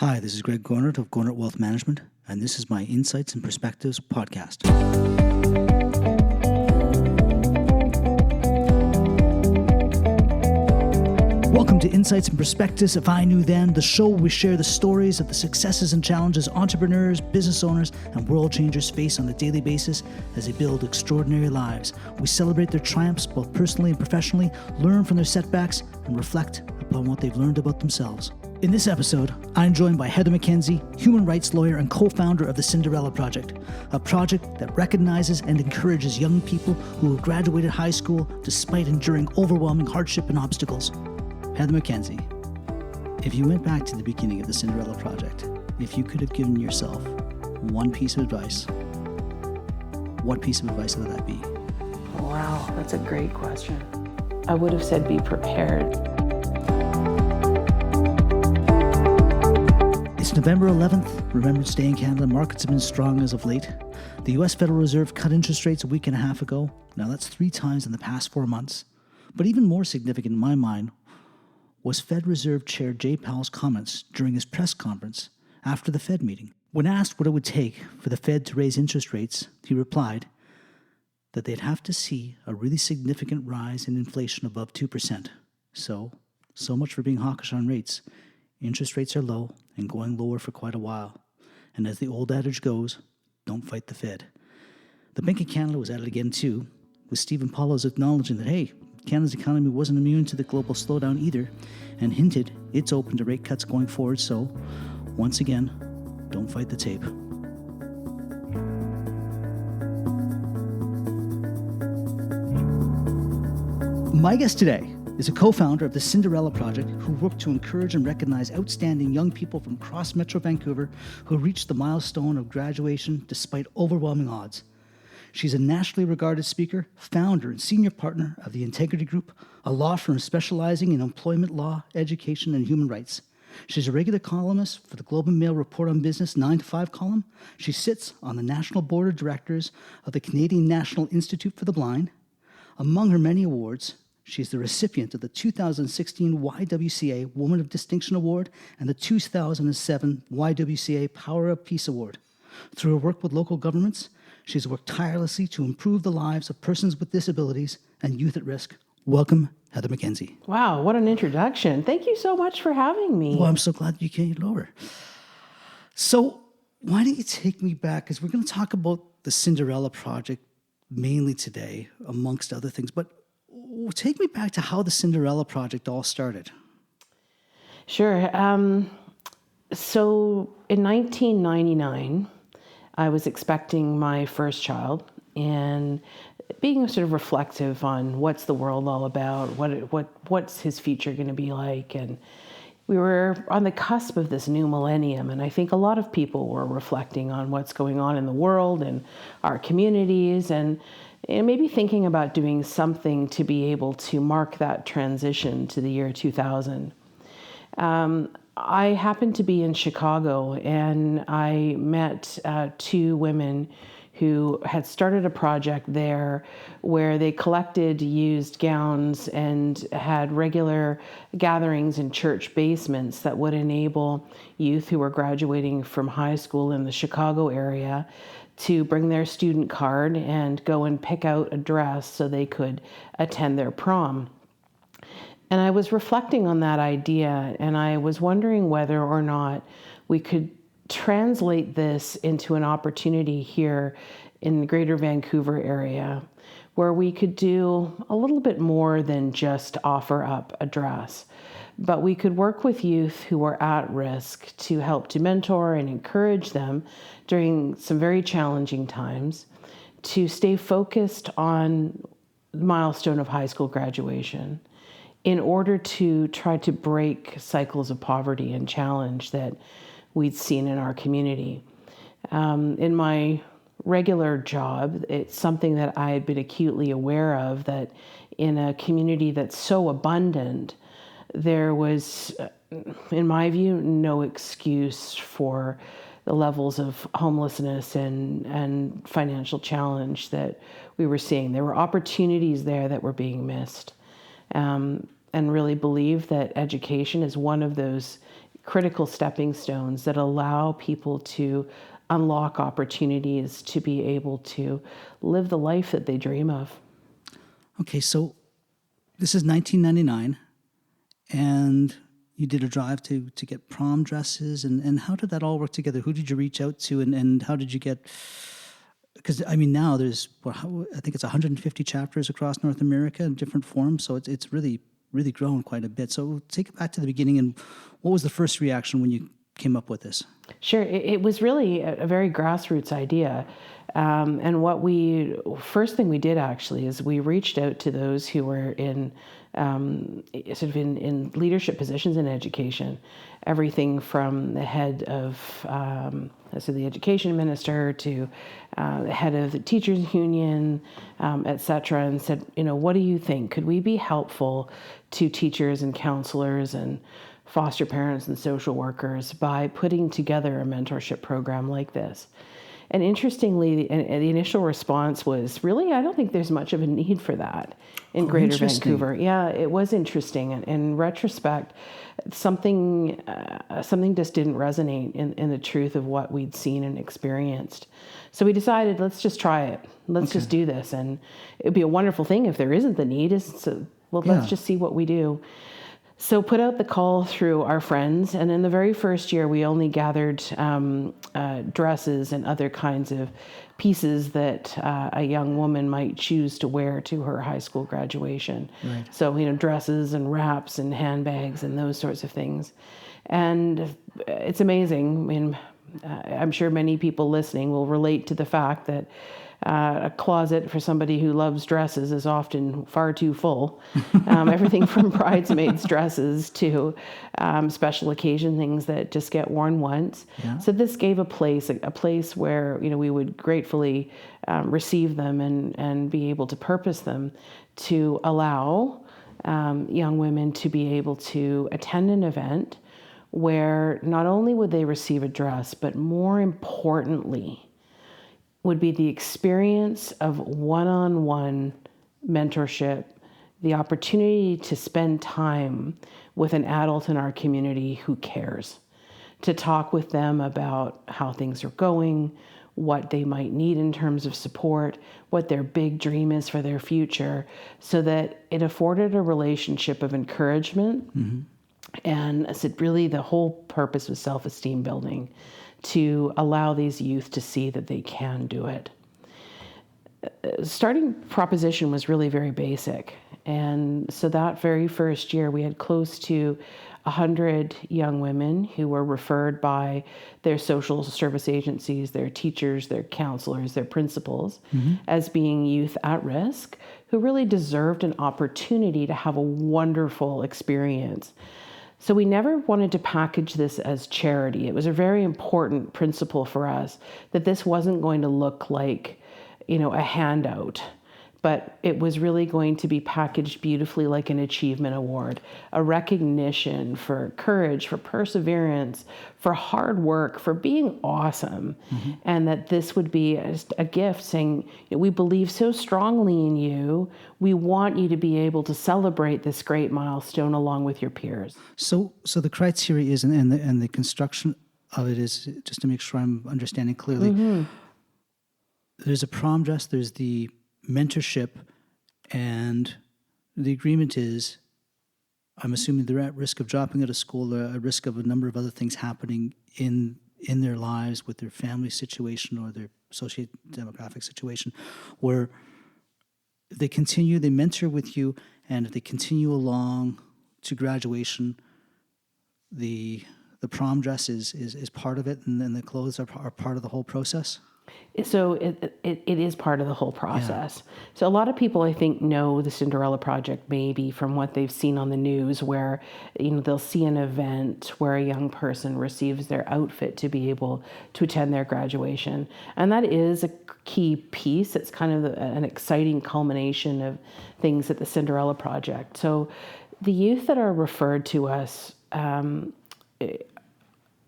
Hi, this is ggoernert of ggoernert Wealth Management, and this is my Insights and Perspectives podcast. Welcome to Insights and Perspectives. If I Knew Then, the show where we share the stories of the successes and challenges entrepreneurs, business owners, and world changers face on a daily basis as they build extraordinary lives. We celebrate their triumphs both personally and professionally, learn from their setbacks, and reflect upon what they've learned about themselves. In this episode, I'm joined by Heather Mackenzie, human rights lawyer and co-founder of the Cinderella Project, a project that recognizes and encourages young people who have graduated high school despite enduring overwhelming hardship and obstacles. Heather Mackenzie, if you went back to the beginning of the Cinderella Project, if you could have given yourself one piece of advice, what piece of advice would that be? Wow, that's a great question. I would have said be prepared. It's November 11th, Remembrance Day in Canada. Markets have been strong as of late. The U.S. Federal Reserve cut interest rates a week and a half ago. Now that's 3 times in the past 4 months. But even more significant in my mind was Fed Reserve Chair Jay Powell's comments during his press conference after the Fed meeting. When asked what it would take for the Fed to raise interest rates, he replied that they'd have to see a really significant rise in inflation above 2%. So much for being hawkish on rates. Interest rates are low and going lower for quite a while. And as the old adage goes, don't fight the Fed. The Bank of Canada was at it again too, with Stephen Pawlow's acknowledging that, hey, Canada's economy wasn't immune to the global slowdown either, and hinted it's open to rate cuts going forward. So, once again, don't fight the tape. My guest today is a co-founder of the Cinderella Project who worked to encourage and recognize outstanding young people from across Metro Vancouver who reached the milestone of graduation despite overwhelming odds. She's a nationally regarded speaker, founder and senior partner of the Integrity Group, a law firm specializing in employment law, education, and human rights. She's a regular columnist for the Globe and Mail Report on Business 9 to 5 column. She sits on the National Board of Directors of the Canadian National Institute for the Blind. Among her many awards, she's the recipient of the 2016 YWCA Woman of Distinction Award and the 2007 YWCA Power of Peace Award. Through her work with local governments, she's worked tirelessly to improve the lives of persons with disabilities and youth at risk. Welcome, Heather Mackenzie. Wow, what an introduction. Thank you so much for having me. Well, I'm so glad you came over. So why don't you take me back, because we're going to talk about the Cinderella Project mainly today, amongst other things, but take me back to how the Cinderella Project all started. Sure. So in 1999, I was expecting my first child and being sort of reflective on what's the world all about, what's his future going to be like. And we were on the cusp of this new millennium, and I think a lot of people were reflecting on what's going on in the world and our communities, and maybe thinking about doing something to be able to mark that transition to the year 2000. I happened to be in Chicago, and I met 2 women who had started a project there where they collected used gowns and had regular gatherings in church basements that would enable youth who were graduating from high school in the Chicago area to bring their student card and go and pick out a dress so they could attend their prom. And I was reflecting on that idea, and I was wondering whether or not we could translate this into an opportunity here in the greater Vancouver area, where we could do a little bit more than just offer up a dress. But we could work with youth who are at risk to help to mentor and encourage them during some very challenging times to stay focused on the milestone of high school graduation in order to try to break cycles of poverty and challenge that we'd seen in our community. In my regular job, it's something that I had been acutely aware of, that in a community that's so abundant, there was, in my view, no excuse for the levels of homelessness and financial challenge that we were seeing. There were opportunities there that were being missed. And really believe that education is one of those critical stepping stones that allow people to unlock opportunities to be able to live the life that they dream of. Okay, so this is 1999, and you did a drive to get prom dresses, and how did that all work together? Who did you reach out to, and how did you get? Because I mean, now there's I think it's 150 chapters across North America in different forms, so it's really grown quite a bit. So take it back to the beginning, and what was the first reaction when you came up with this? Sure, it was really a very grassroots idea. And first thing we did actually is we reached out to those who were in in leadership positions in education, everything from the head of the education minister to the head of the teachers union, et cetera, and said, what do you think? Could we be helpful to teachers and counselors and foster parents and social workers by putting together a mentorship program like this? And interestingly, the initial response was, really, I don't think there's much of a need for that in Greater Vancouver. Yeah, it was interesting. And in retrospect, something just didn't resonate in the truth of what we'd seen and experienced. So we decided, let's just try it. Let's just do this. And it'd be a wonderful thing if there isn't the need. Let's just see what we do. So put out the call through our friends, and in the very first year, we only gathered dresses and other kinds of pieces that a young woman might choose to wear to her high school graduation. Right. So, dresses and wraps and handbags and those sorts of things. And it's amazing. I mean, I'm sure many people listening will relate to the fact that a closet for somebody who loves dresses is often far too full. Everything from bridesmaids' dresses to special occasion things that just get worn once. Yeah. So this gave a place where we would gratefully receive them and be able to purpose them to allow young women to be able to attend an event where not only would they receive a dress, but more importantly, would be the experience of one-on-one mentorship, the opportunity to spend time with an adult in our community who cares, to talk with them about how things are going, what they might need in terms of support, what their big dream is for their future, so that it afforded a relationship of encouragement. Mm-hmm. And I said, really, the whole purpose was self-esteem building, to allow these youth to see that they can do it. Starting proposition was really very basic. And so that very first year, we had close to 100 young women who were referred by their social service agencies, their teachers, their counselors, their principals, mm-hmm. as being youth at risk, who really deserved an opportunity to have a wonderful experience. So we never wanted to package this as charity. It was a very important principle for us that this wasn't going to look like, a handout, but it was really going to be packaged beautifully like an achievement award, a recognition for courage, for perseverance, for hard work, for being awesome. Mm-hmm. And that this would be a gift saying, we believe so strongly in you. We want you to be able to celebrate this great milestone along with your peers. So the criteria is, and the construction of it is, just to make sure I'm understanding clearly, mm-hmm. there's a prom dress, there's the mentorship, and the agreement is, I'm assuming they're at risk of dropping out of school, or at risk of a number of other things happening in their lives with their family situation or their socio-demographic situation, where they mentor with you, and if they continue along to graduation, the prom dress is part of it, and then the clothes are part of the whole process? So it is part of the whole process. Yeah. So a lot of people, I think, know the Cinderella Project maybe from what they've seen on the news, where they'll see an event where a young person receives their outfit to be able to attend their graduation. And that is a key piece. It's kind of an exciting culmination of things at the Cinderella Project. So the youth that are referred to us,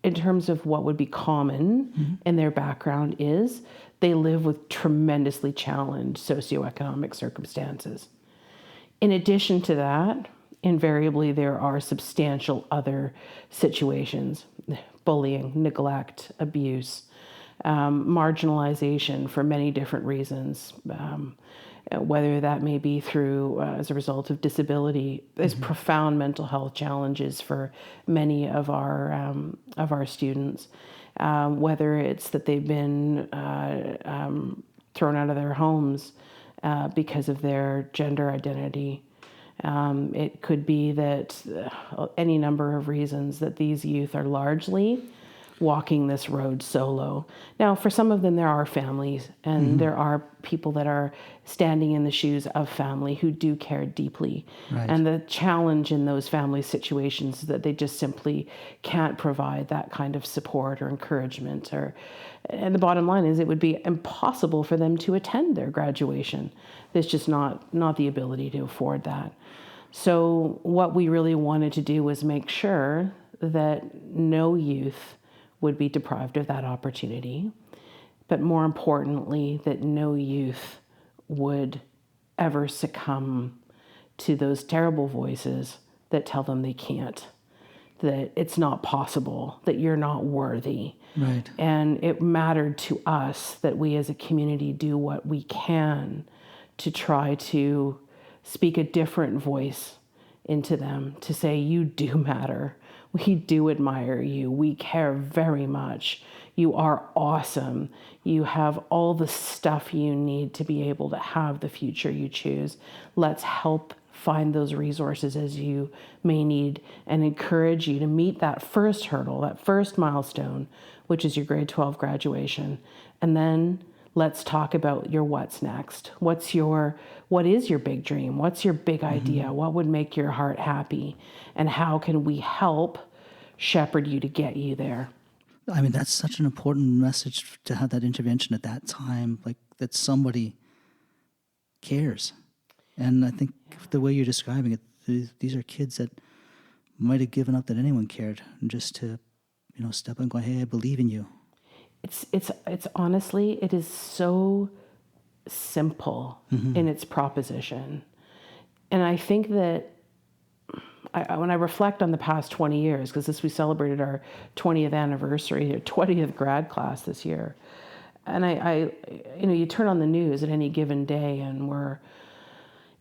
in terms of what would be common mm-hmm. in their background, is they live with tremendously challenged socioeconomic circumstances. In addition to that, invariably there are substantial other situations: bullying, neglect, abuse, marginalization for many different reasons, whether that may be through as a result of disability. There's profound mental health challenges for many of our students, whether it's that they've been thrown out of their homes because of their gender identity. It could be that any number of reasons that these youth are largely walking this road solo. Now, for some of them, there are families, and there are people that are standing in the shoes of family who do care deeply. Right. And the challenge in those family situations is that they just simply can't provide that kind of support or encouragement. And the bottom line is it would be impossible for them to attend their graduation. There's just not the ability to afford that. So what we really wanted to do was make sure that no youth would be deprived of that opportunity, but more importantly, that no youth would ever succumb to those terrible voices that tell them they can't, that it's not possible, that you're not worthy. Right. And it mattered to us that we as a community do what we can to try to speak a different voice into them, to say, you do matter. We do admire you. We care very much. You are awesome. You have all the stuff you need to be able to have the future you choose. Let's help find those resources as you may need and encourage you to meet that first hurdle, that first milestone, which is your grade 12 graduation. And then let's talk about your what's next. What is your big dream? What's your big idea? What would make your heart happy? And how can we help shepherd you to get you there? I mean, that's such an important message to have that intervention at that time, like that somebody cares. And I think the way you're describing it, these are kids that might have given up that anyone cared, and just to, step up and go, hey, I believe in you. It's honestly, it is so simple in its proposition. And I think that when I reflect on the past 20 years, because we celebrated our 20th anniversary, or 20th grad class this year, and I you turn on the news at any given day and we're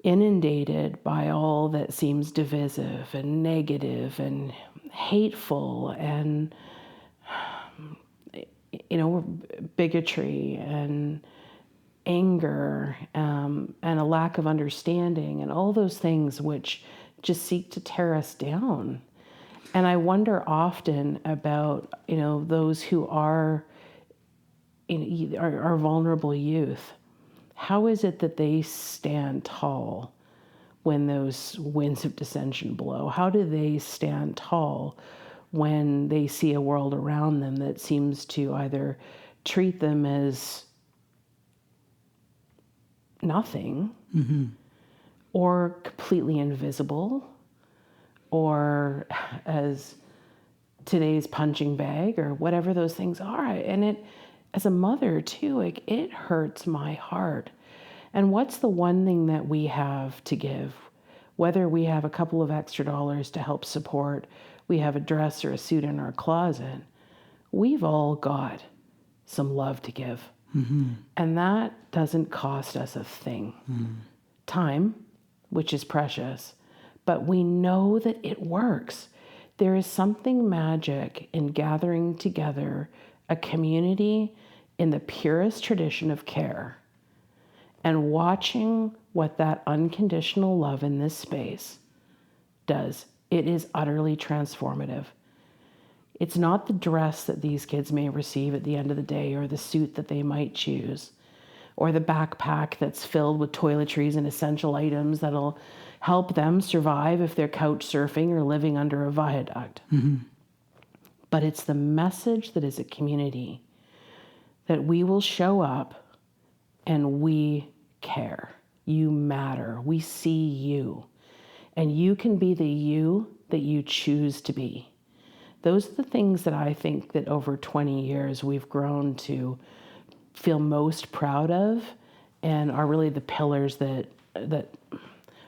inundated by all that seems divisive and negative and hateful and bigotry and anger, and a lack of understanding, and all those things which just seek to tear us down. And I wonder often about those who are vulnerable youth. How is it that they stand tall when those winds of dissension blow? How do they stand tall when they see a world around them that seems to either treat them as nothing, or completely invisible, or as today's punching bag, or whatever those things are? And it, as a mother too, it hurts my heart. And what's the one thing that we have to give? Whether we have a couple of extra dollars to help support, we have a dress or a suit in our closet, we've all got some love to give. And that doesn't cost us a thing. Time, which is precious, but we know that it works. There is something magic in gathering together a community in the purest tradition of care and watching what that unconditional love in this space does. It is utterly transformative. It's not the dress that these kids may receive at the end of the day, or the suit that they might choose, or the backpack that's filled with toiletries and essential items that'll help them survive if they're couch surfing or living under a viaduct. But it's the message that is a community, that we will show up and we care. You matter. We see you. And you can be the you that you choose to be. Those are the things that I think that over 20 years we've grown to feel most proud of, and are really the pillars that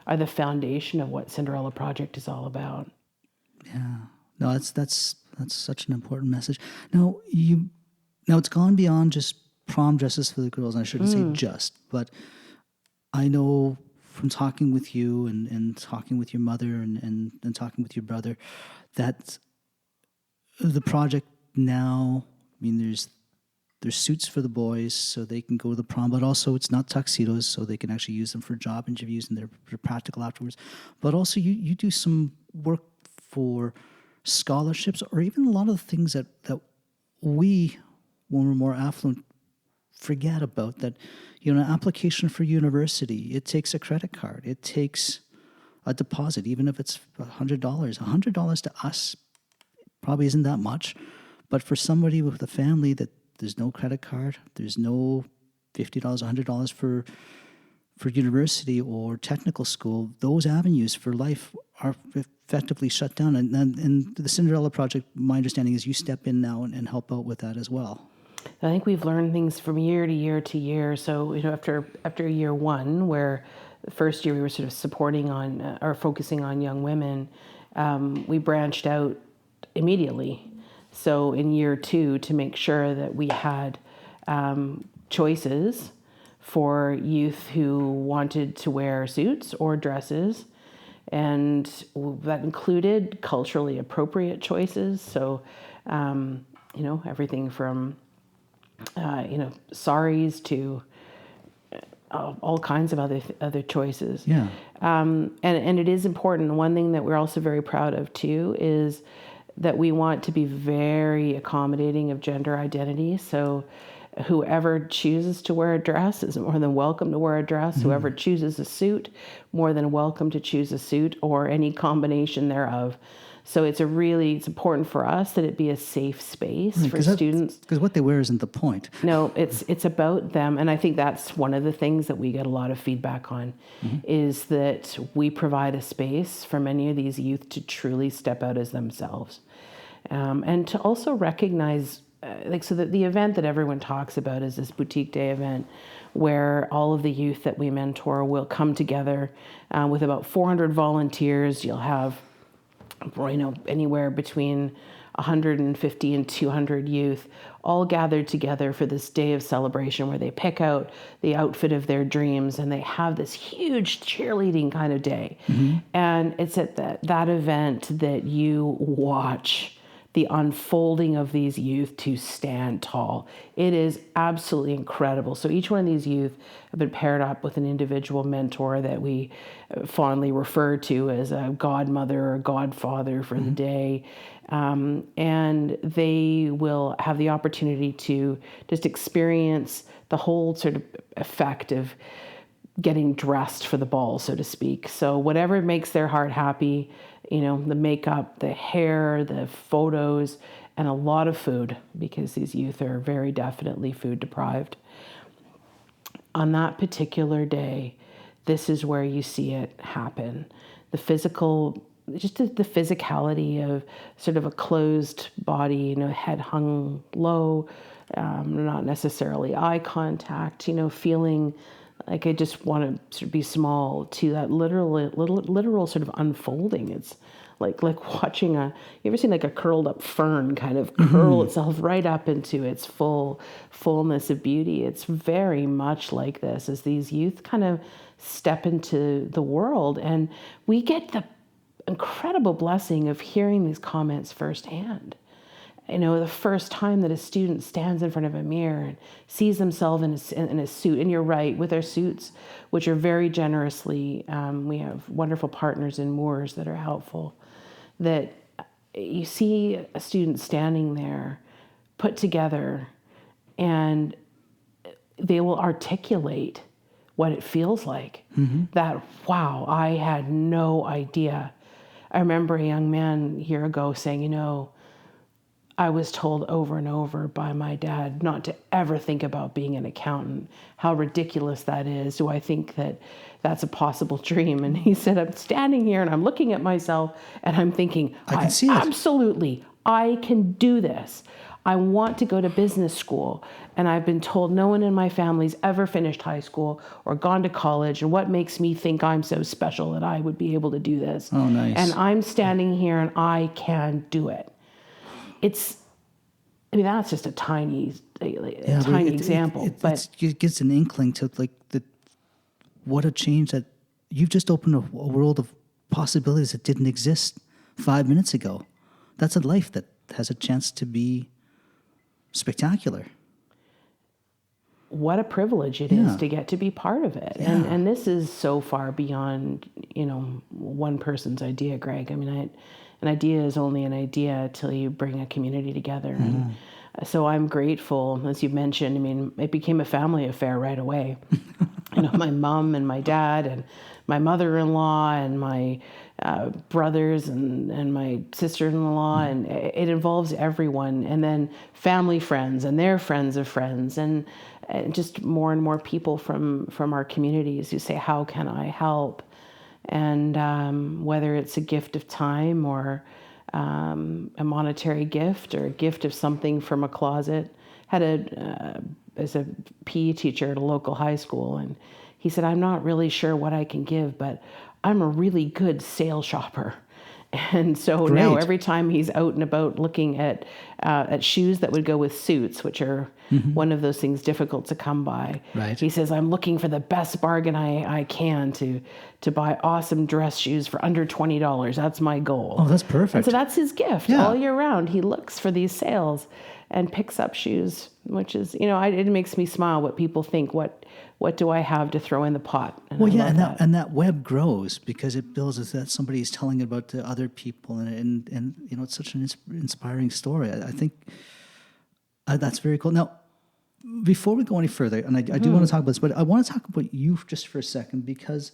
are the foundation of what Cinderella Project is all about. Yeah. No, that's such an important message. Now it's gone beyond just prom dresses for the girls, and I shouldn't say just, but I know from talking with you and talking with your mother and talking with your brother that the project now, I mean, there's suits for the boys so they can go to the prom, but also it's not tuxedos, so they can actually use them for job interviews and they're practical afterwards. But also you do some work for scholarships, or even a lot of the things that we, when we're more affluent, forget about. That, an application for university, it takes a credit card, it takes a deposit, even if it's $100. $100 to us probably isn't that much, but for somebody with a family that there's no credit card, there's no $50, $100 for university or technical school, those avenues for life are effectively shut down. And the Cinderella Project, my understanding is you step in now and help out with that as well. I think we've learned things from year to year to year. So, after year one, where the first year we were sort of supporting on or focusing on young women, we branched out immediately. So in year two, to make sure that we had choices for youth who wanted to wear suits or dresses, and that included culturally appropriate choices. So, everything from saris to all kinds of other choices. Yeah. And it is important. One thing that we're also very proud of too is that we want to be very accommodating of gender identity. So whoever chooses to wear a dress is more than welcome to wear a dress. Mm-hmm. Whoever chooses a suit, more than welcome to choose a suit or any combination thereof. So it's important for us that it be a safe space for students. Because what they wear isn't the point. No, it's about them. And I think that's one of the things that we get a lot of feedback on, mm-hmm. is that we provide a space for many of these youth to truly step out as themselves. And to also recognize, so that the event that everyone talks about is this boutique day event where all of the youth that we mentor will come together with about 400 volunteers. You'll have anywhere between 150 and 200 youth all gathered together for this day of celebration where they pick out the outfit of their dreams and they have this huge cheerleading kind of day. Mm-hmm. And it's at that event that you watch the unfolding of these youth to stand tall. It is absolutely incredible. So each one of these youth have been paired up with an individual mentor that we fondly refer to as a godmother or godfather for mm-hmm. the day. And they will have the opportunity to just experience the whole sort of effect of getting dressed for the ball, so to speak. So whatever makes their heart happy, the makeup, the hair, the photos, and a lot of food, because these youth are very definitely food deprived. On that particular day, this is where you see it happen. The physicality of sort of a closed body, head hung low, not necessarily eye contact, feeling like I just want to sort of be small, to that literal sort of unfolding. It's like watching you ever seen like a curled up fern kind of curl mm-hmm. itself right up into its fullness of beauty. It's very much like this as these youth kind of step into the world, and we get the incredible blessing of hearing these comments firsthand. The first time that a student stands in front of a mirror and sees themselves in a suit, and you're right, with our suits, which are very generously, we have wonderful partners in Moores that are helpful, that you see a student standing there, put together, and they will articulate what it feels like. Mm-hmm. That, wow, I had no idea. I remember a young man a year ago saying, I was told over and over by my dad not to ever think about being an accountant. How ridiculous that is. Do I think that that's a possible dream? And he said, I'm standing here and I'm looking at myself and I'm thinking, I can see it. Absolutely, I can do this. I want to go to business school, and I've been told no one in my family's ever finished high school or gone to college, and what makes me think I'm so special that I would be able to do this? Oh, nice. And I'm standing here and I can do it. That's just a tiny example. It gives an inkling to what a change that you've just opened a world of possibilities that didn't exist 5 minutes ago. That's a life that has a chance to be spectacular. What a privilege it is to get to be part of it. Yeah. And this is so far beyond, one person's idea, Greg. I mean, an idea is only an idea till you bring a community together. Mm-hmm. And so I'm grateful, as you mentioned. I mean, it became a family affair right away. My mom and my dad and my mother-in-law and my brothers and my sister-in-law, and it involves everyone. And then family friends and their friends of friends, and just more and more people from our communities who say, how can I help? And whether it's a gift of time or a monetary gift or a gift of something from a closet. As a PE teacher at a local high school, and he said, I'm not really sure what I can give, but I'm a really good sale shopper. And so Great. Now every time he's out and about looking at shoes that would go with suits, which are one of those things difficult to come by, right. He says, I'm looking for the best bargain I can to buy awesome dress shoes for under $20. That's my goal. Oh, that's perfect. And so that's his gift. Yeah. All year round, he looks for these sales and picks up shoes, which is, it makes me smile what people think. What do I have to throw in the pot? And that web grows because it builds as that somebody is telling about to other people, and it's such an inspiring story. I think that's very cool. Now, before we go any further, and I do want to talk about this, but I want to talk about you just for a second, because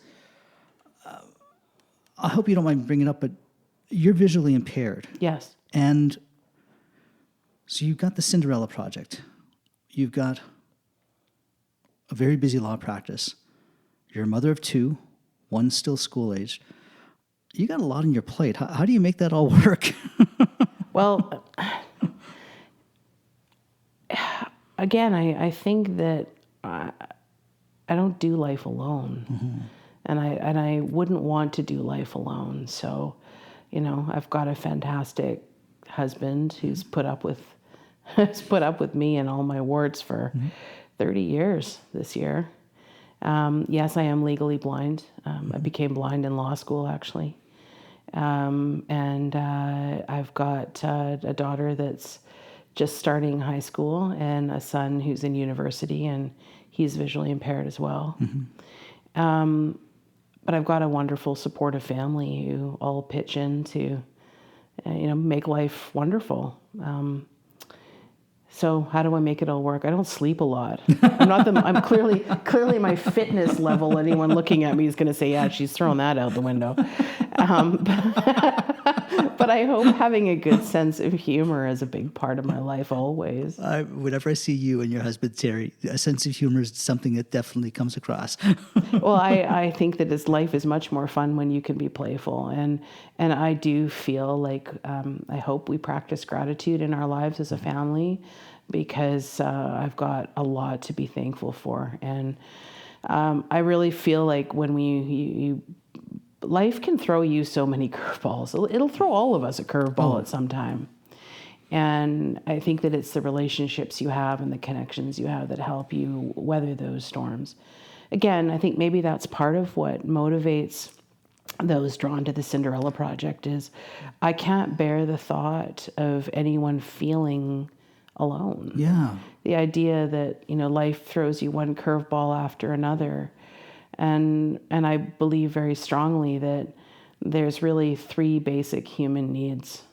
I hope you don't mind bringing it up, but you're visually impaired. Yes. And so you've got the Cinderella Project. You've got a very busy law practice. You're a mother of two, one's still school-aged. You got a lot on your plate. How do you make that all work? Well, again, I think that I don't do life alone, and I wouldn't want to do life alone. So, I've got a fantastic husband who's put up with me and all my warts for 30 years this year. Yes, I am legally blind. I became blind in law school, actually. And I've got a daughter that's just starting high school and a son who's in university, and he's visually impaired as well. But I've got a wonderful supportive family who all pitch in to, make life wonderful. So how do I make it all work? I don't sleep a lot. I'm clearly my fitness level. Anyone looking at me is going to say, yeah, she's thrown that out the window. But I hope having a good sense of humor is a big part of my life always. Whenever I see you and your husband, Terry, a sense of humor is something that definitely comes across. Well, I think that life is much more fun when you can be playful. And I do feel like I hope we practice gratitude in our lives as a family, because I've got a lot to be thankful for. And I really feel like when life can throw you so many curveballs. It'll throw all of us a curveball at some time. And I think that it's the relationships you have and the connections you have that help you weather those storms. Again, I think maybe that's part of what motivates those drawn to the Cinderella Project is I can't bear the thought of anyone feeling alone. Yeah. The idea that, life throws you one curveball after another. And I believe very strongly that there's really three basic human needs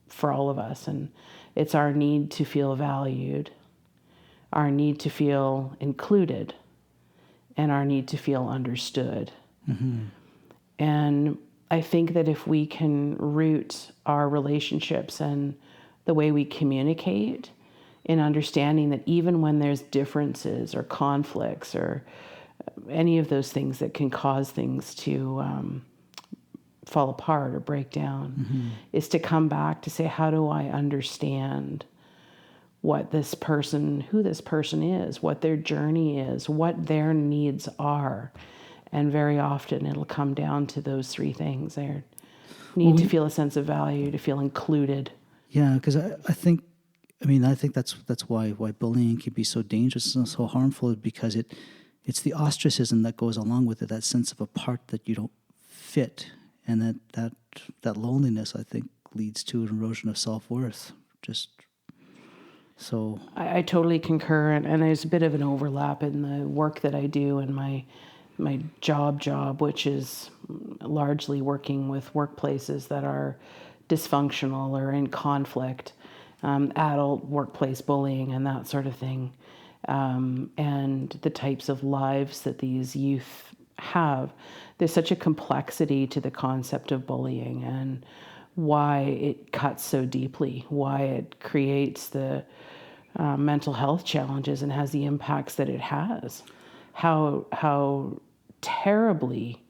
for all of us. And it's our need to feel valued, our need to feel included, and our need to feel understood. And I think that if we can root our relationships and the way we communicate in understanding that even when there's differences or conflicts or any of those things that can cause things to fall apart or break down, is to come back to say, how do I understand who this person is, what their journey is, what their needs are. And very often it'll come down to those three things. They need to feel a sense of value, to feel included. Yeah, because I think that's why bullying can be so dangerous and so harmful, because it's the ostracism that goes along with it, that sense of a part that you don't fit, and that loneliness, I think, leads to an erosion of self-worth. Just so I totally concur, and there's a bit of an overlap in the work that I do and my job, which is largely working with workplaces that are dysfunctional or in conflict, adult workplace bullying and that sort of thing, and the types of lives that these youth have. There's such a complexity to the concept of bullying and why it cuts so deeply, why it creates the mental health challenges and has the impacts that it has, how terribly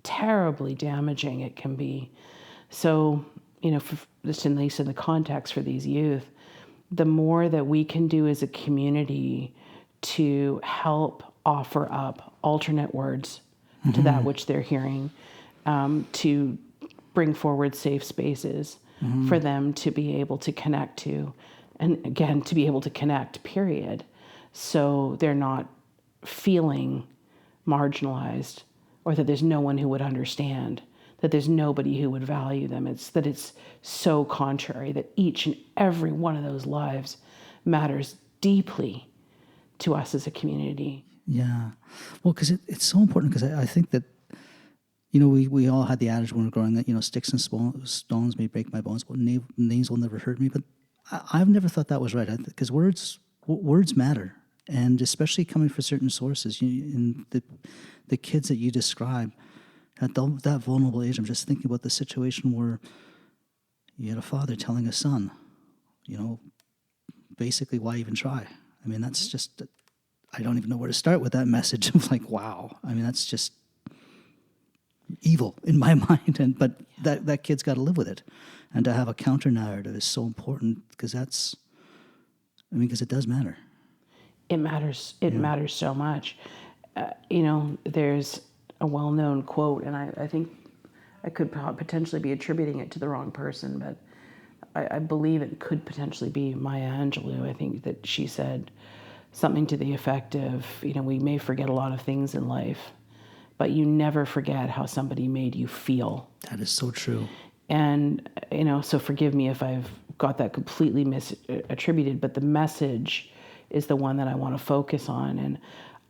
damaging it can be. So, just at least in the context for these youth, the more that we can do as a community to help offer up alternate words to that which they're hearing, to bring forward safe spaces for them to be able to connect to, and again, to be able to connect, period. So they're not feeling marginalized, or that there's no one who would understand, that there's nobody who would value them. It's so contrary, that each and every one of those lives matters deeply to us as a community. yeah, well, because it's so important, because I think that we all had the adage when we were growing up, sticks and stones may break my bones, but names will never hurt me. But I've never thought that was right, because words matter, and especially coming from certain sources. In the kids that you describe at that vulnerable age, I'm just thinking about the situation where you had a father telling a son, basically, why even try? I mean, that's just, I don't even know where to start with that message of like, wow. I mean, that's just evil in my mind, but that kid's got to live with it, and to have a counter narrative is so important, because because it does matter. It matters. It matters so much. There's a well-known quote, and I think I could potentially be attributing it to the wrong person, but I believe it could potentially be Maya Angelou. I think that she said something to the effect of, we may forget a lot of things in life, but you never forget how somebody made you feel. That is so true. And, so forgive me if I've got that completely misattributed, but the message is the one that I want to focus on. And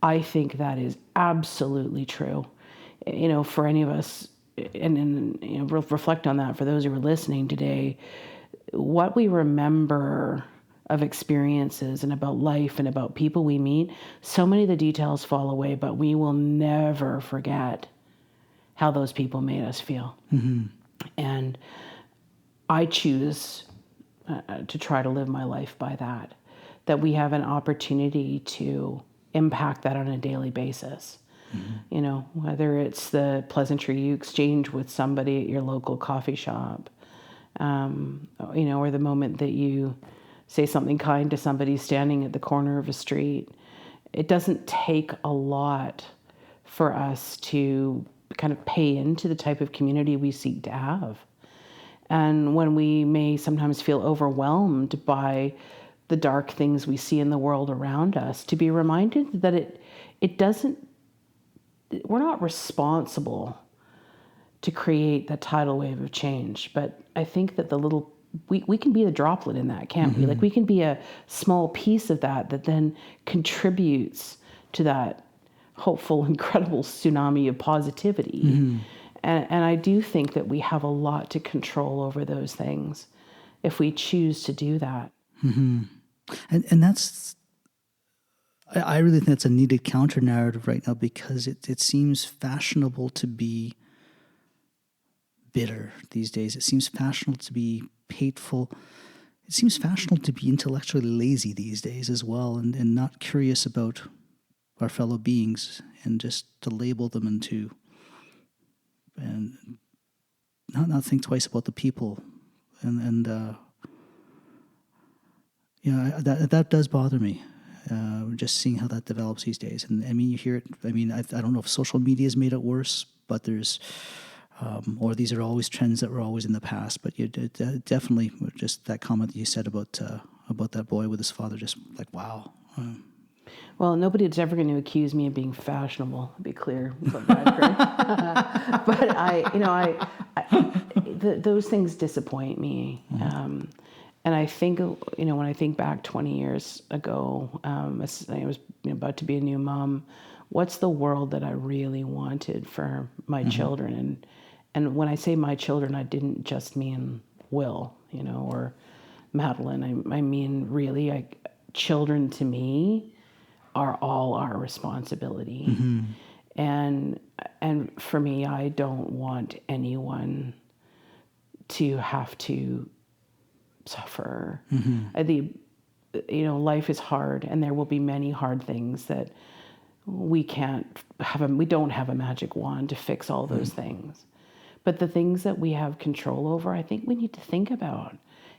I think that is absolutely true. For any of us, and reflect on that for those who are listening today, what we remember of experiences and about life and about people we meet, so many of the details fall away, but we will never forget how those people made us feel. And I choose to try to live my life by that we have an opportunity to impact that on a daily basis. Whether it's the pleasantry you exchange with somebody at your local coffee shop, or the moment that you say something kind to somebody standing at the corner of a street. It doesn't take a lot for us to kind of pay into the type of community we seek to have. And when we may sometimes feel overwhelmed by the dark things we see in the world around us, to be reminded that we're not responsible to that tidal wave of change. But I think that we can be the droplet in that, can't we? Like, we can be a small piece of that then contributes to that hopeful, incredible tsunami of positivity. And I do think that we have a lot to control over those things if we choose to do that. And that's, I really think that's a needed counter narrative right now, because it seems fashionable to be bitter these days. It seems fashionable to be hateful. It seems fashionable to be intellectually lazy these days as well, and not curious about our fellow beings, and just to label them and not think twice about the people. And Yeah, that does bother me. Just seeing how that develops these days, and I mean, you hear it. I mean, I don't know if social media has made it worse, but there's, or these are always trends that were always in the past. But you definitely just that comment that you said about that boy with his father, just like wow. Well, nobody's ever going to accuse me of being fashionable. To be clear about that, Greg. But those things disappoint me. And I think, when I think back 20 years ago, as I was about to be a new mom, what's the world that I really wanted for my children? And when I say my children, I didn't just mean Will, or Madeline. I mean, really, children to me are all our responsibility. And for me, I don't want anyone to have to suffer. Life is hard, and there will be many hard things that we don't have a magic wand to fix all those things. But the things that we have control over, I think we need to think about.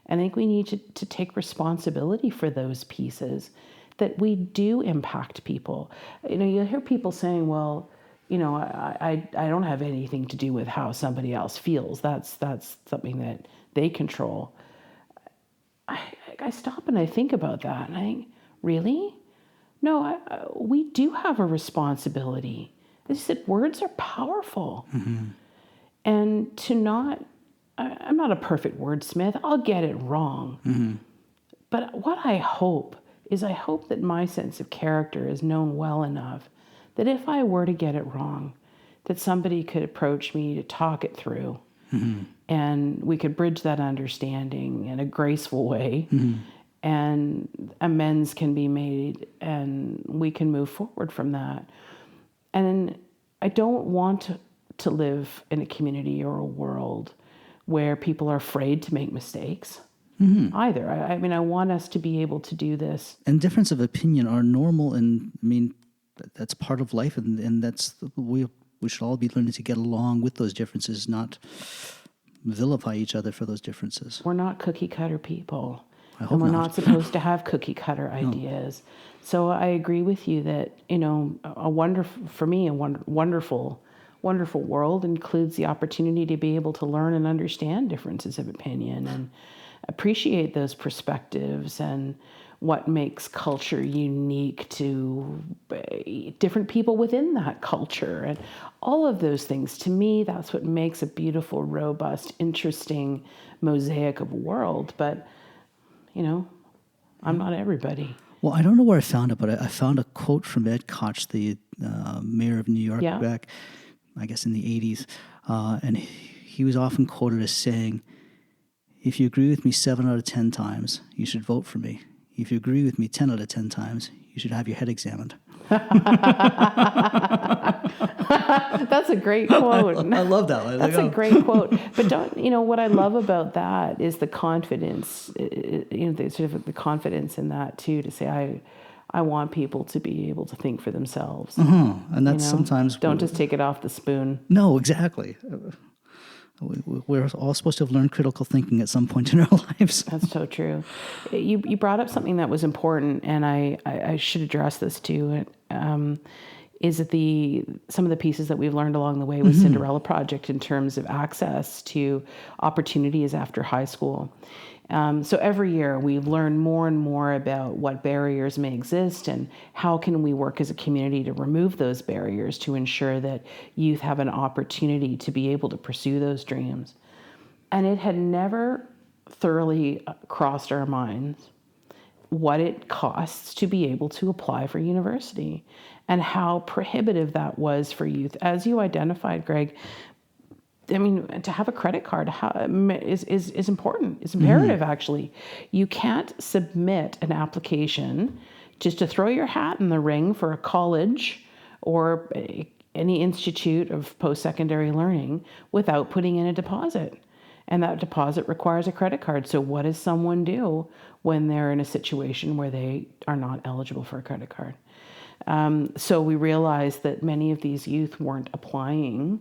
I think we need to take responsibility for those pieces that we do impact people. You'll hear people saying, well, I don't have anything to do with how somebody else feels. That's something that they control. I stop and I think about that, and I think, really? No, we do have a responsibility. As I said, words are powerful. And I'm not a perfect wordsmith. I'll get it wrong. But what I hope that my sense of character is known well enough that if I were to get it wrong, that somebody could approach me to talk it through. And we could bridge that understanding in a graceful way, and amends can be made, and we can move forward from that. And I don't want to live in a community or a world where people are afraid to make mistakes either. I mean, I want us to be able to do this. And difference of opinion are normal, and I mean, that's part of life, and that's we should all be learning to get along with those differences, not vilify each other for those differences. We're not cookie cutter people. I hope And we're not. not supposed to have cookie cutter ideas. So I agree with you that, a wonderful world includes the opportunity to be able to learn and understand differences of opinion and appreciate those perspectives and what makes culture unique to different people within that culture. And all of those things, to me, that's what makes a beautiful, robust, interesting mosaic of a world. But, I'm not everybody. Well, I don't know where I found it, but I found a quote from Ed Koch, the mayor of New York, back, I guess, in the 80s. And he was often quoted as saying, if you agree with me 7 out of 10 times, you should vote for me. If you agree with me 10 out of 10 times, you should have your head examined. That's a great quote. I love that. That's a great quote. But what I love about that is the confidence, the confidence in that too, to say, I want people to be able to think for themselves. And that's sometimes... Don't just take it off the spoon. No, exactly. We're all supposed to have learned critical thinking at some point in our lives. That's so true. You brought up something that was important, and I should address this too. Is that some of the pieces that we've learned along the way with Cinderella Project in terms of access to opportunities after high school. So every year we've learned more and more about what barriers may exist and how can we work as a community to remove those barriers to ensure that youth have an opportunity to be able to pursue those dreams. And it had never thoroughly crossed our minds what it costs to be able to apply for university and how prohibitive that was for youth. As you identified, Greg, I mean, to have a credit card is important. It's imperative, actually. You can't submit an application just to throw your hat in the ring for a college or any institute of post-secondary learning without putting in a deposit. And that deposit requires a credit card. So what does someone do when they're in a situation where they are not eligible for a credit card? So we realized that many of these youth weren't applying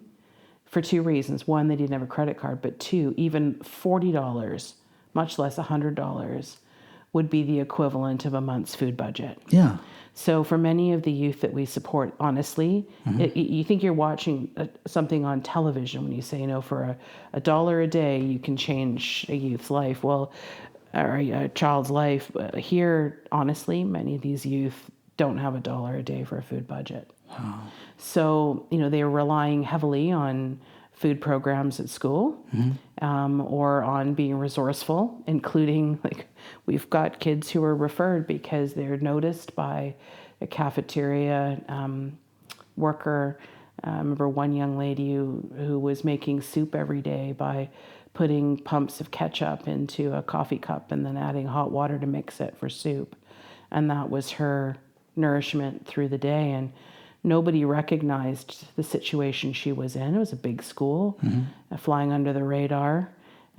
for two reasons. One, they didn't have a credit card, but two, even $40, much less $100, would be the equivalent of a month's food budget. Yeah. So for many of the youth that we support, honestly, you think you're watching something on television when you say, for a dollar a day, you can change a youth's life. Well, or a child's life. Here, honestly, many of these youth don't have a dollar a day for a food budget. Wow. So, they're relying heavily on food programs at school, or on being resourceful, including, we've got kids who are referred because they're noticed by a cafeteria worker. I remember one young lady who was making soup every day by putting pumps of ketchup into a coffee cup and then adding hot water to mix it for soup. And that was her nourishment through the day. And nobody recognized the situation she was in. It was a big school, flying under the radar,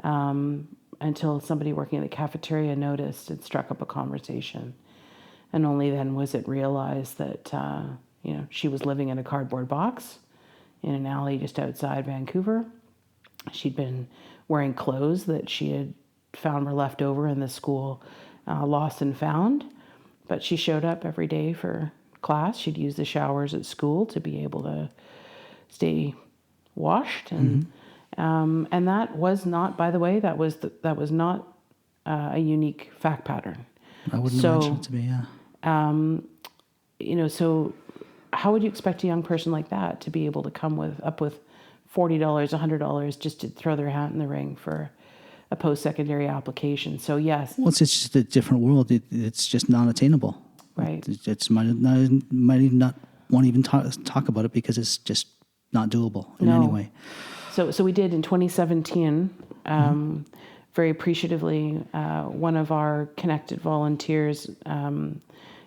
until somebody working in the cafeteria noticed and struck up a conversation. And only then was it realized that, she was living in a cardboard box in an alley just outside Vancouver. She'd been wearing clothes that she had found were left over in the school lost and found. But she showed up every day for class. She'd use the showers at school to be able to stay washed, and that was not, by the way, that was not a unique fact pattern. I wouldn't imagine it to be. Yeah. So how would you expect a young person like that to be able to come up with $40, $100 just to throw their hat in the ring for a post-secondary application? So yes. Well, it's just a different world. It's just non-attainable. Right. It's might even not want to even talk about it because it's just not doable in any way. So we did in 2017, very appreciatively, one of our connected volunteers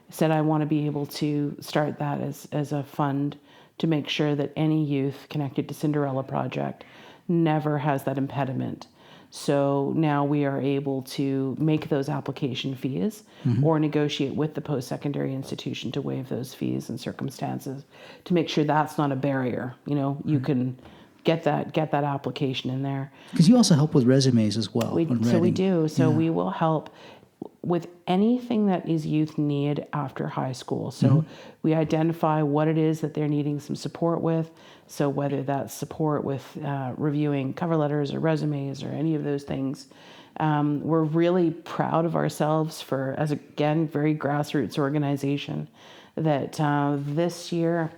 said, I want to be able to start that as a fund to make sure that any youth connected to Cinderella Project never has that impediment. So now we are able to make those application fees or negotiate with the post-secondary institution to waive those fees and circumstances to make sure that's not a barrier. You can get that application in there. Because you also help with resumes as well. So we do. So we will help with anything that these youth need after high school. So we identify what it is that they're needing some support with. So whether that's support with reviewing cover letters or resumes or any of those things, we're really proud of ourselves for, as again, very grassroots organization, that this year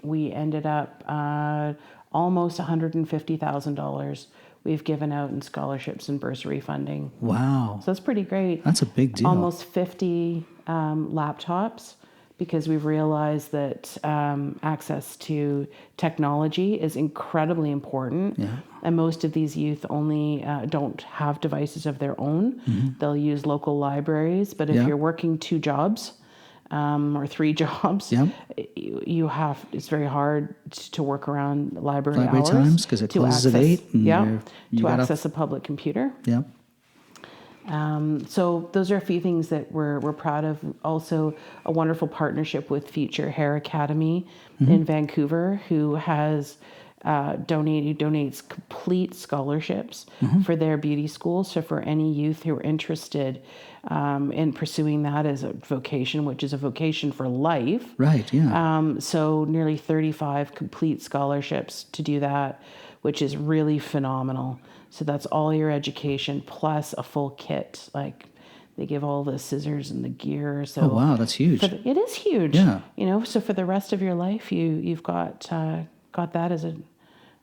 we ended up almost $150,000 we've given out in scholarships and bursary funding. Wow. So that's pretty great. That's a big deal. Almost 50 laptops, because we've realized that access to technology is incredibly important. Yeah. And most of these youth only don't have devices of their own. They'll use local libraries. But if you're working 2 jobs, or 3 jobs, it's very hard to work around library hours times because it closes at 8. To access a public computer. Yeah. So those are a few things that we're proud of. Also, a wonderful partnership with Future Hair Academy in Vancouver, who has donates complete scholarships for their beauty school. So for any youth who are interested in pursuing that as a vocation, which is a vocation for life. Right, yeah. So nearly 35 complete scholarships to do that, which is really phenomenal. So that's all your education plus a full kit. Like they give all the scissors and the gear. So oh, wow, that's huge. It is huge. Yeah. So for the rest of your life, you've got that as an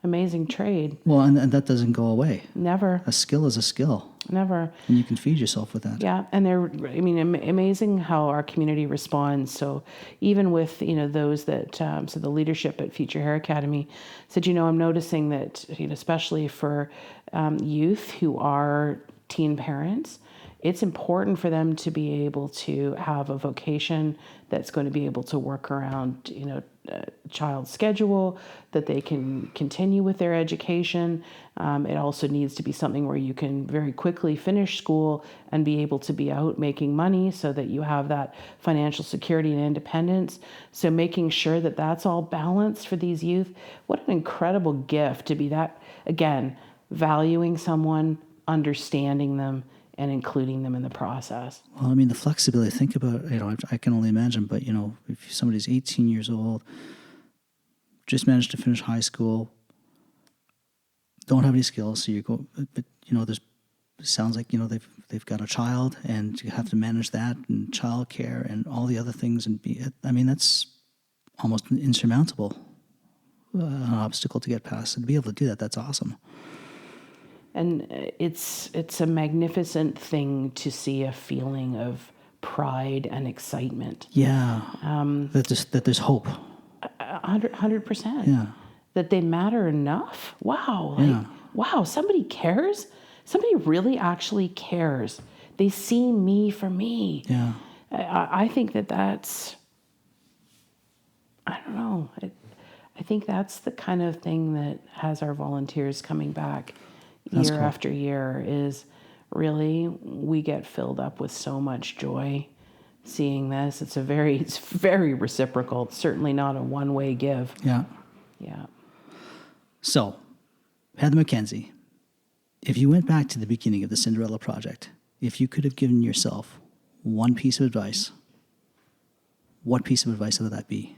amazing trade. Well, and that doesn't go away. Never. A skill is a skill. Never. And you can feed yourself with that. Yeah, and amazing how our community responds. So even with, those that, so the leadership at Future Hair Academy said, I'm noticing that, especially for youth who are teen parents, it's important for them to be able to have a vocation that's going to be able to work around, child's schedule, that they can continue with their education. It also needs to be something where you can very quickly finish school and be able to be out making money so that you have that financial security and independence. So making sure that that's all balanced for these youth. What an incredible gift to be that, again, valuing someone, understanding them, and including them in the process. Well, I mean, the flexibility, think about, I can only imagine, but, if somebody's 18 years old, just managed to finish high school, don't have any skills, so you go, but, there's, it sounds like, they've got a child and you have to manage that and childcare and all the other things that's almost an insurmountable obstacle to get past. And to be able to do that, that's awesome. And it's a magnificent thing to see a feeling of pride and excitement. Yeah. That there's hope. 100%. Yeah. That they matter enough. Wow. Yeah. Wow, somebody cares? Somebody really actually cares. They see me for me. Yeah. I think that's, I don't know. I think that's the kind of thing that has our volunteers coming back That's year cool. after year is really, we get filled up with so much joy seeing this. It's very reciprocal. It's certainly not a one-way give. Yeah. Yeah. So, Heather Mackenzie, if you went back to the beginning of the Cinderella Project, if you could have given yourself one piece of advice, what piece of advice would that be?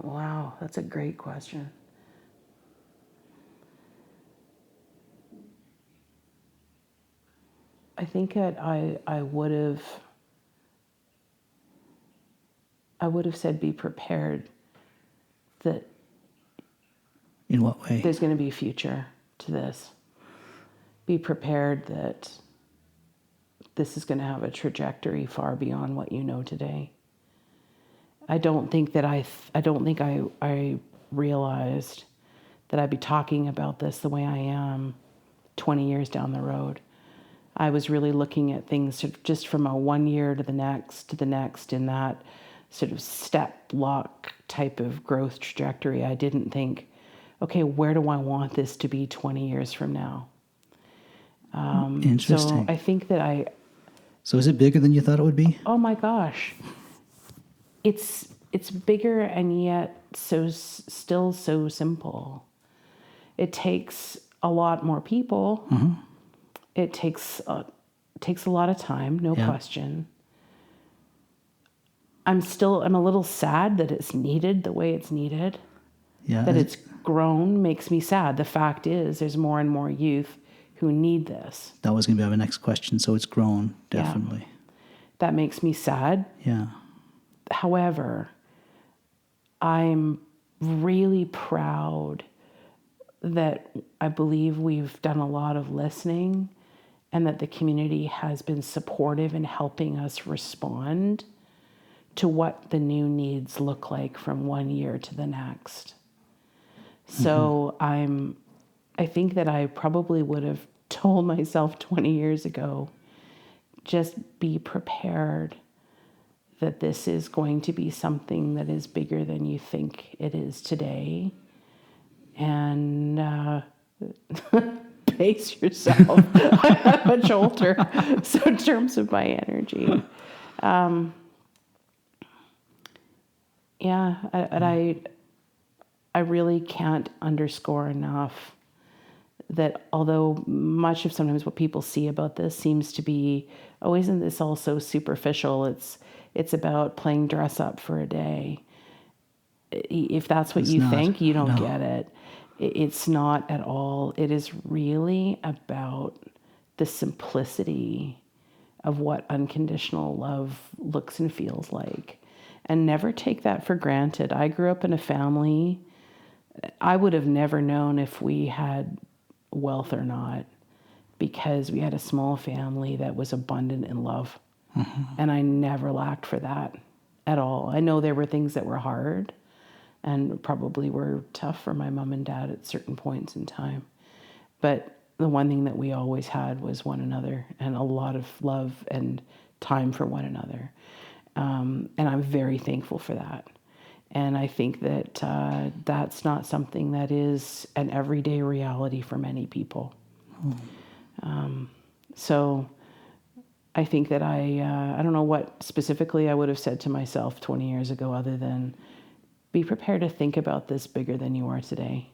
Wow, that's a great question. I think that I would have said be prepared that In what way? there's going to be a future to this. Be prepared that this is going to have a trajectory far beyond what you know today. I don't think I realized that I'd be talking about this the way I am 20 years down the road. I was really looking at things just from a 1 year to the next in that sort of step block type of growth trajectory. I didn't think, okay, where do I want this to be 20 years from now? Interesting. So I think that So is it bigger than you thought it would be? oh my gosh, it's bigger and yet still so simple. It takes a lot more people. Mm-hmm. It takes a lot of time, no question. I'm a little sad that it's needed the way it's needed. Yeah. That it's grown makes me sad. The fact is there's more and more youth who need this. That was going to be my next question. So it's grown, definitely. Yeah. That makes me sad. Yeah. However, I'm really proud that I believe we've done a lot of listening and that the community has been supportive in helping us respond to what the new needs look like from 1 year to the next. So I think that I probably would have told myself 20 years ago, just be prepared that this is going to be something that is bigger than you think it is today. And pace yourself. I'm much older. So in terms of my energy, I really can't underscore enough that although much of sometimes what people see about this seems to be, oh, isn't this all so superficial? It's about playing dress up for a day. If that's what you think, you don't get it. It's not at all. It is really about the simplicity of what unconditional love looks and feels like. And never take that for granted. I grew up in a family, I would have never known if we had wealth or not because we had a small family that was abundant in love. Mm-hmm. And I never lacked for that at all. I know there were things that were hard and probably were tough for my mom and dad at certain points in time. But the one thing that we always had was one another and a lot of love and time for one another. And I'm very thankful for that. And I think that that's not something that is an everyday reality for many people. So I think that I don't know what specifically I would have said to myself 20 years ago other than be prepared to think about this bigger than you are today.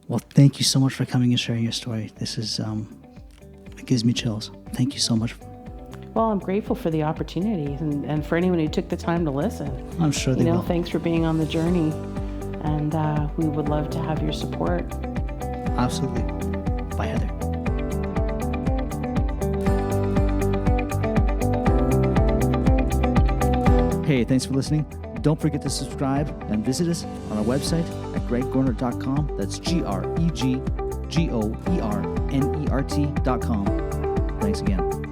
Well, thank you so much for coming and sharing your story. This is, it gives me chills. Thank you so much. Well, I'm grateful for the opportunity and for anyone who took the time to listen. I'm sure they will. Thanks for being on the journey. And we would love to have your support. Absolutely. Bye, Heather. Hey, thanks for listening. Don't forget to subscribe and visit us on our website at ggoernert.com. That's greggoernert.com. Thanks again.